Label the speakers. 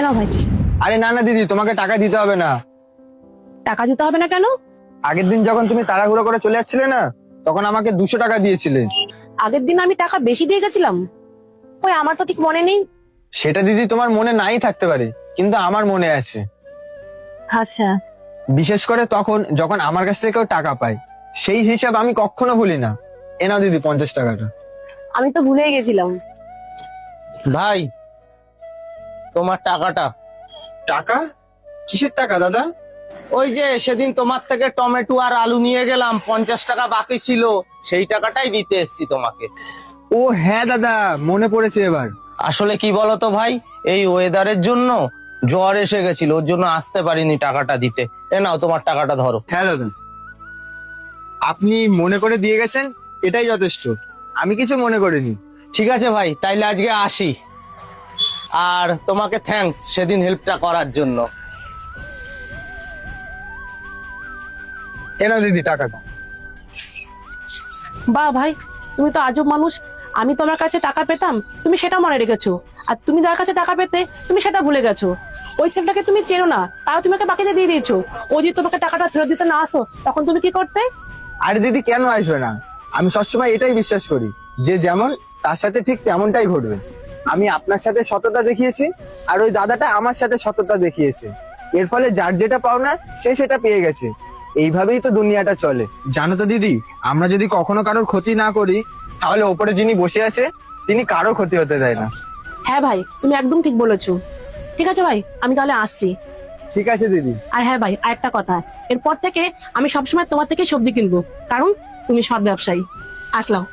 Speaker 1: কেন ভাই?
Speaker 2: আরে না না দিদি, তোমাকে টাকা দিতে হবে না।
Speaker 1: টাকা দিতে হবে না কেন?
Speaker 2: আগের দিন যখন তুমি তাড়াহুড়ো করে চলে যাচ্ছিলে না, তখন আমাকে 200 টাকা দিয়েছিলে।
Speaker 1: আগের দিন আমি টাকা বেশি দিয়ে গেছিলাম? ওই আমার তো ঠিক মনে নেই।
Speaker 2: সেটা দিদি তোমার মনে নাই থাকতে পারে, কিন্তু আমার মনে আছে।
Speaker 1: আচ্ছা।
Speaker 2: বিশেষ করে তখন যখন আমার কাছ থেকে কেউ টাকা পায়, সেই হিসাব আমি কখনো ভুলি না। এ নাও দিদি 50 টাকাটা।
Speaker 1: আমি তো ভুলেই গেছিলাম।
Speaker 3: ভাই, তোমার টাকাটা।
Speaker 2: টাকা? কিসের টাকা দাদা?
Speaker 3: ওই যে সেদিন তোমার থেকে টমেটো আর আলু নিয়ে গেলাম, 50 টাকা বাকি ছিল, সেই টাকাটাই দিতে এসছি তোমাকে।
Speaker 2: ও হ্যাঁ দাদা, মনে পড়েছে এবার।
Speaker 3: আসলে কি বলতো ভাই, এই ওয়েদারের জন্য জ্বর এসে গেছিল, ওর জন্য আসতে পারিনি টাকাটা দিতে। এ নাও তোমার টাকাটা ধরো।
Speaker 2: হ্যাঁ দাদা, আপনি মনে করে দিয়ে গেছেন, এটাই যথেষ্ট। আমি কিছু মনে করিনি।
Speaker 3: ঠিক আছে ভাই, তাইলে আজকে আসি। আর তোমাকে থ্যাঙ্কস সেদিন হেল্পটা করার জন্য।
Speaker 2: এ নাও দিদি টাকাটা।
Speaker 1: বাহ ভাই, তুমি তো আজব মানুষ। আমি তোমার কাছে টাকা পেতাম, তুমি সেটা মনে রেখেছো, আর তুমি যার কাছে টাকা পেতে তুমি সেটা ভুলে গেছো। ওই ছেলেটাকে তুমি চেনো না, তাও তোমাকে বাকিতে দিয়ে দিয়েছো। ও যদি তোমাকে টাকাটা ফেরত দিতে না আসতো, তখন তুমি কি করতে?
Speaker 2: আরে দিদি কেন আসবে না? আমি সবসময় এটাই বিশ্বাস করি, যে যেমন তার সাথে ঠিক তেমনটাই ঘটবে। আমি আপনার সাথে সততা দেখিয়েছি, আর ওই দাদাটা আমার সাথে সততা দেখিয়েছে। এর ফলে যার যেটা পাওনা সে সেটা পেয়ে গেছে। এইভাবেই তো দুনিয়াটা চলে। জানো তো দিদি, আমরা যদি কখনো কারোর ক্ষতি না করি, তাহলে ওপরে যিনি বসে আছে তিনি কারো ক্ষতি হতে দেয় না।
Speaker 1: হ্যাঁ ভাই, তুমি একদম ঠিক বলেছো। ঠিক আছে ভাই, আমি তাহলে আসছি।
Speaker 2: ঠিক আছে দিদি।
Speaker 1: আর হ্যাঁ ভাই, আরেকটা কথা, এরপর থেকে আমি সবসময় তোমার থেকে সবজি কিনবো, কারণ তুমি সৎ ব্যবসায়ী। আসলাম।